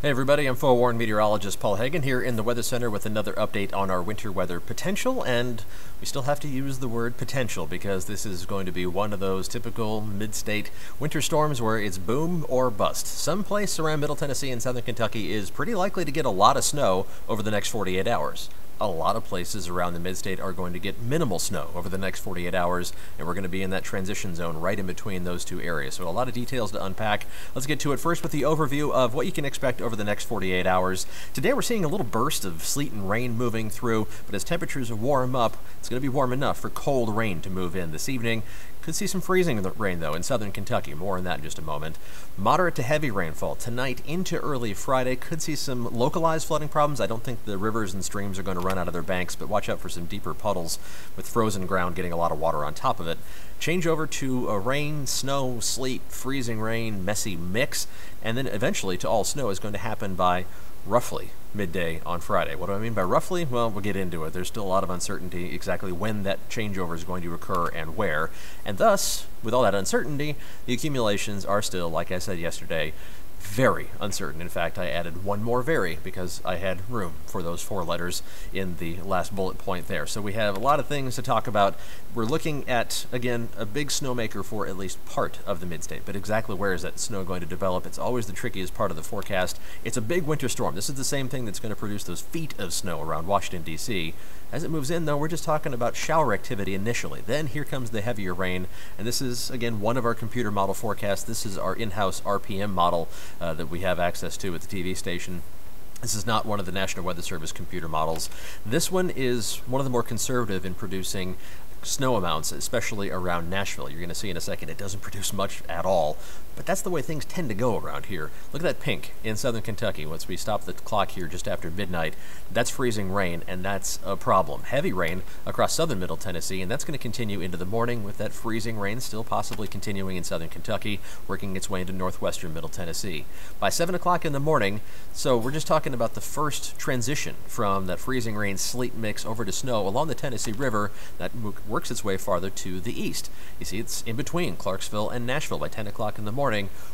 Hey everybody, I'm forewarned meteorologist Paul Hagen here in the Weather Center with another update on our winter weather potential, and we still have to use the word potential because this is going to be one of those typical mid-state winter storms where it's boom or bust. Some place around Middle Tennessee and Southern Kentucky is pretty likely to get a lot of snow over the next 48 hours. A lot of places around the mid-state are going to get minimal snow over the next 48 hours, and we're going to be in that transition zone right in between those two areas. So a lot of details to unpack. Let's get to it first with the overview of what you can expect over the next 48 hours. Today we're seeing a little burst of sleet and rain moving through, but as temperatures warm up, it's going to be warm enough for cold rain to move in this evening. Could see some freezing rain, though, in southern Kentucky. More on that in just a moment. Moderate to heavy rainfall tonight into early Friday. Could see some localized flooding problems. I don't think the rivers and streams are going to run out of their banks, but watch out for some deeper puddles with frozen ground getting a lot of water on top of it. Change over to a rain, snow, sleet, freezing rain, messy mix, and then eventually to all snow is going to happen by roughly midday on Friday. What do I mean by roughly? Well, we'll get into it. There's still a lot of uncertainty exactly when that changeover is going to occur and where. And thus, with all that uncertainty, the accumulations are still, like I said yesterday, very uncertain. In fact, I added one more very because I had room for those 4 letters in the last bullet point there. So we have a lot of things to talk about. We're looking at, again, a big snowmaker for at least part of the mid-state, but exactly where is that snow going to develop? It's always the trickiest part of the forecast. It's a big winter storm. This is the same thing that's going to produce those feet of snow around Washington, D.C. As it moves in, though, we're just talking about shower activity initially. Then here comes the heavier rain, and this is, again, one of our computer model forecasts. This is our in-house RPM model that we have access to at the TV station. This is not one of the National Weather Service computer models. This one is one of the more conservative in producing snow amounts, especially around Nashville. You're going to see in a second it doesn't produce much at all, but that's the way things tend to go around here. Look at that pink in southern Kentucky. Once we stop the clock here just after midnight, that's freezing rain, and that's a problem. Heavy rain across southern Middle Tennessee, and that's going to continue into the morning with that freezing rain still possibly continuing in southern Kentucky, working its way into northwestern Middle Tennessee. By 7 o'clock in the morning, so we're just talking about the first transition from that freezing rain sleet mix over to snow along the Tennessee River that works its way farther to the east. You see, it's in between Clarksville and Nashville by 10 o'clock in the morning.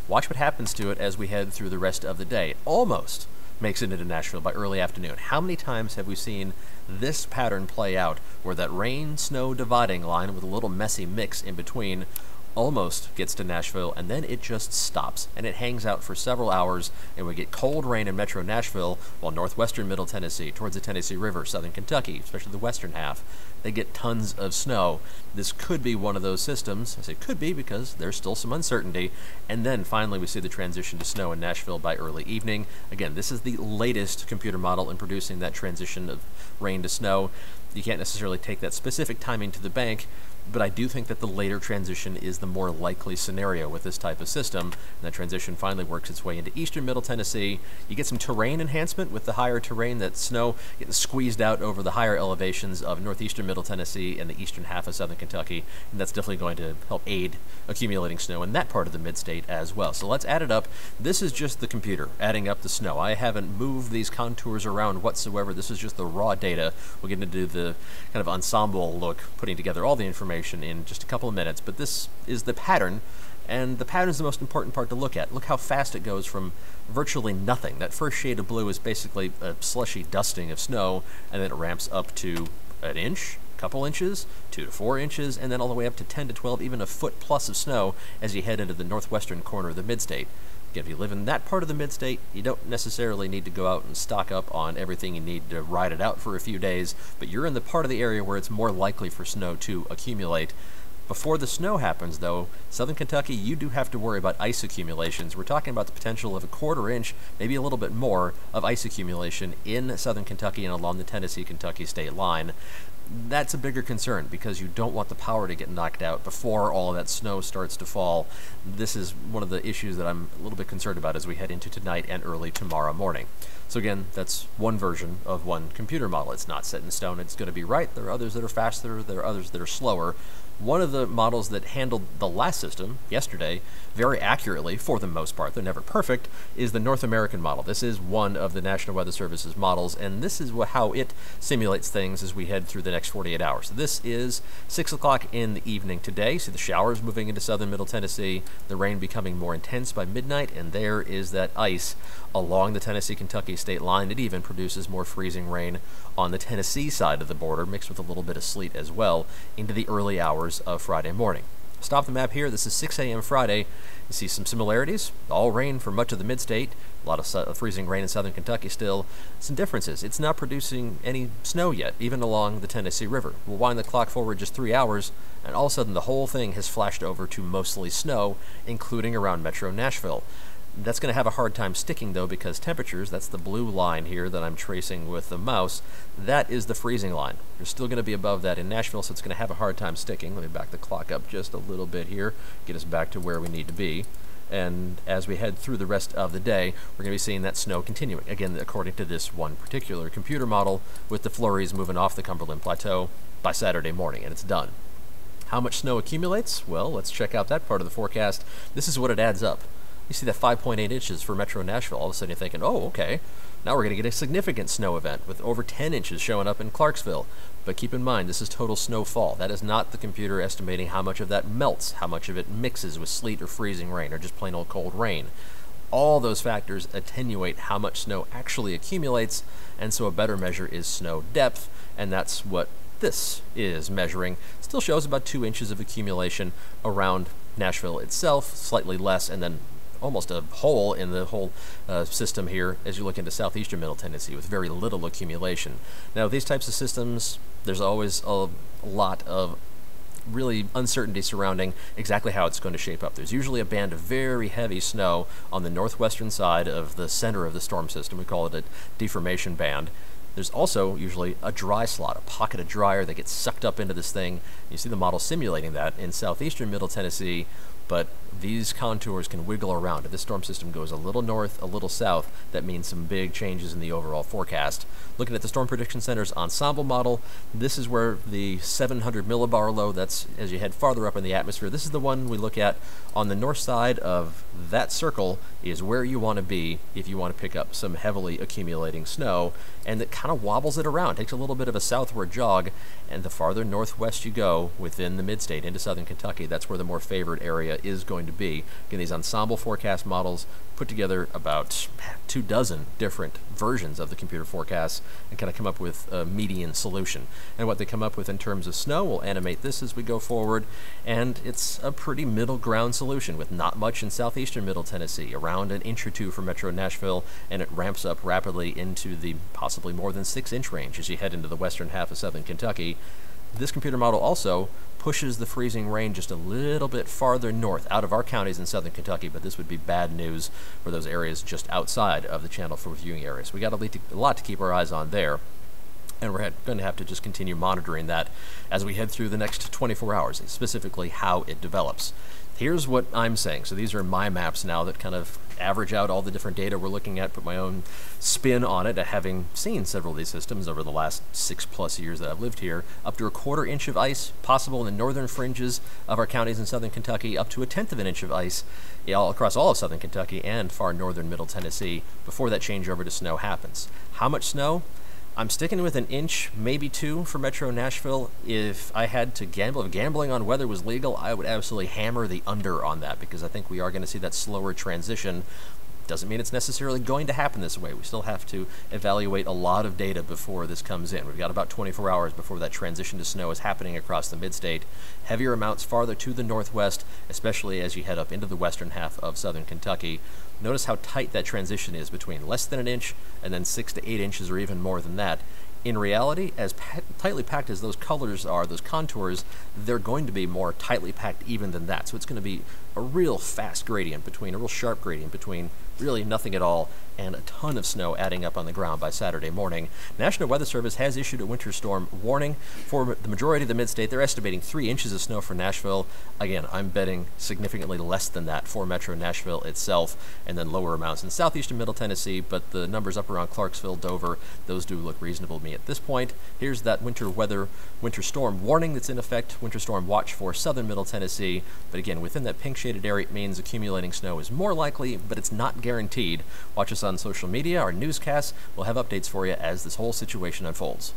Watch what happens to it as we head through the rest of the day. It almost makes it into Nashville by early afternoon. How many times have we seen this pattern play out where that rain-snow dividing line with a little messy mix in between almost gets to Nashville, and then it just stops, and it hangs out for several hours, and we get cold rain in metro Nashville, while northwestern Middle Tennessee, towards the Tennessee River, southern Kentucky, especially the western half, they get tons of snow. This could be one of those systems. I say could be because there's still some uncertainty, and then finally we see the transition to snow in Nashville by early evening. Again, this is the latest computer model in producing that transition of rain to snow. You can't necessarily take that specific timing to the bank, but I do think that the later transition is the more likely scenario with this type of system. And that transition finally works its way into eastern Middle Tennessee. You get some terrain enhancement with the higher terrain, that snow getting squeezed out over the higher elevations of northeastern Middle Tennessee and the eastern half of southern Kentucky, and that's definitely going to help aid accumulating snow in that part of the mid-state as well. So let's add it up. This is just the computer adding up the snow. I haven't moved these contours around whatsoever. This is just the raw data. We'll get into the kind of ensemble look, putting together all the information in just a couple of minutes, but this is the pattern, and the pattern is the most important part to look at. Look how fast it goes from virtually nothing. That first shade of blue is basically a slushy dusting of snow, and then it ramps up to an inch, couple inches, 2 to 4 inches, and then all the way up to 10 to 12, even a foot plus of snow as you head into the northwestern corner of the mid-state. If you live in that part of the mid-state, you don't necessarily need to go out and stock up on everything you need to ride it out for a few days, but you're in the part of the area where it's more likely for snow to accumulate. Before the snow happens, though, southern Kentucky, you do have to worry about ice accumulations. We're talking about the potential of a quarter inch, maybe a little bit more, of ice accumulation in southern Kentucky and along the Tennessee-Kentucky state line. That's a bigger concern because you don't want the power to get knocked out before all of that snow starts to fall. This is one of the issues that I'm a little bit concerned about as we head into tonight and early tomorrow morning. So again, that's one version of one computer model. It's not set in stone. It's going to be right. There are others that are faster. There are others that are slower. One of the models that handled the last system yesterday very accurately, for the most part, they're never perfect, is the North American model. This is one of the National Weather Service's models, and this is how it simulates things as we head through the next 48 hours. So this is 6 o'clock in the evening today. See the showers moving into southern Middle Tennessee, the rain becoming more intense by midnight, and there is that ice along the Tennessee-Kentucky state line. It even produces more freezing rain on the Tennessee side of the border, mixed with a little bit of sleet as well, into the early hours of Friday morning. Stop the map here. This is 6 a.m. Friday. You see some similarities. All rain for much of the mid-state. A lot of freezing rain in southern Kentucky still. Some differences. It's not producing any snow yet, even along the Tennessee River. We'll wind the clock forward just 3 hours, and all of a sudden the whole thing has flashed over to mostly snow, including around Metro Nashville. That's going to have a hard time sticking, though, because temperatures, that's the blue line here that I'm tracing with the mouse, that is the freezing line. You're still going to be above that in Nashville, so it's going to have a hard time sticking. Let me back the clock up just a little bit here, get us back to where we need to be. And as we head through the rest of the day, we're going to be seeing that snow continuing. Again, according to this one particular computer model, with the flurries moving off the Cumberland Plateau by Saturday morning, and it's done. How much snow accumulates? Well, let's check out that part of the forecast. This is what it adds up. You see that 5.8 inches for Metro Nashville. All of a sudden you're thinking, oh, okay, now we're going to get a significant snow event with over 10 inches showing up in Clarksville. But keep in mind, this is total snowfall. That is not the computer estimating how much of that melts, how much of it mixes with sleet or freezing rain or just plain old cold rain. All those factors attenuate how much snow actually accumulates, and so a better measure is snow depth, and that's what this is measuring. Still shows about 2 inches of accumulation around Nashville itself, slightly less, and then almost a hole in the whole system here as you look into southeastern Middle Tennessee with very little accumulation. Now, these types of systems, there's always a lot of really uncertainty surrounding exactly how it's going to shape up. There's usually a band of very heavy snow on the northwestern side of the center of the storm system. We call it a deformation band. There's also usually a dry slot, a pocket of dry air that gets sucked up into this thing. You see the model simulating that in southeastern Middle Tennessee, but these contours can wiggle around. If this storm system goes a little north, a little south, that means some big changes in the overall forecast. Looking at the Storm Prediction Center's ensemble model, this is where the 700 millibar low, that's as you head farther up in the atmosphere, this is the one we look at on the north side of that circle is where you want to be if you want to pick up some heavily accumulating snow, and that kind of wobbles it around, takes a little bit of a southward jog, and the farther northwest you go within the mid-state into southern Kentucky, that's where the more favored area is going to be. Again, these ensemble forecast models put together about 24 different versions of the computer forecasts and kind of come up with a median solution. And what they come up with in terms of snow, we'll animate this as we go forward, and it's a pretty middle ground solution with not much in southeastern Middle Tennessee, around an inch or two for Metro Nashville, and it ramps up rapidly into the possibly more than 6-inch range as you head into the western half of southern Kentucky. This computer model also pushes the freezing rain just a little bit farther north out of our counties in southern Kentucky, but this would be bad news for those areas just outside of the channel for viewing areas. We got a lot to keep our eyes on there, and we're going to have to just continue monitoring that as we head through the next 24 hours, specifically how it develops. Here's what I'm saying. So these are my maps now that kind of average out all the different data we're looking at, put my own spin on it, having seen several of these systems over the last 6+ years that I've lived here. Up to a 1/4 inch of ice possible in the northern fringes of our counties in southern Kentucky, up to a 1/10 of an inch of ice all across all of southern Kentucky and far northern Middle Tennessee before that changeover to snow happens. How much snow? I'm sticking with 1 inch, maybe 2 for Metro Nashville. If I had to gamble, if gambling on weather was legal, I would absolutely hammer the under on that, because I think we are going to see that slower transition. Doesn't mean it's necessarily going to happen this way. We still have to evaluate a lot of data before this comes in. We've got about 24 hours before that transition to snow is happening across the mid-state. Heavier amounts farther to the northwest, especially as you head up into the western half of southern Kentucky. Notice how tight that transition is between less than 1 inch and then 6 to 8 inches or even more than that. In reality, as tightly packed as those colors are, those contours, they're going to be more tightly packed even than that. So it's going to be a real fast gradient between, a real sharp gradient between really nothing at all and a ton of snow adding up on the ground by Saturday morning. National Weather Service has issued a winter storm warning for the majority of the mid-state. They're estimating 3 inches of snow for Nashville. Again, I'm betting significantly less than that for Metro Nashville itself, and then lower amounts in southeastern Middle Tennessee, but the numbers up around Clarksville, Dover, those do look reasonable to me at this point. Here's that winter storm warning that's in effect, winter storm watch for southern Middle Tennessee, but again, within that pink shaded area, it means accumulating snow is more likely, but it's not guaranteed. Watch us on social media, our newscasts. We'll have updates for you as this whole situation unfolds.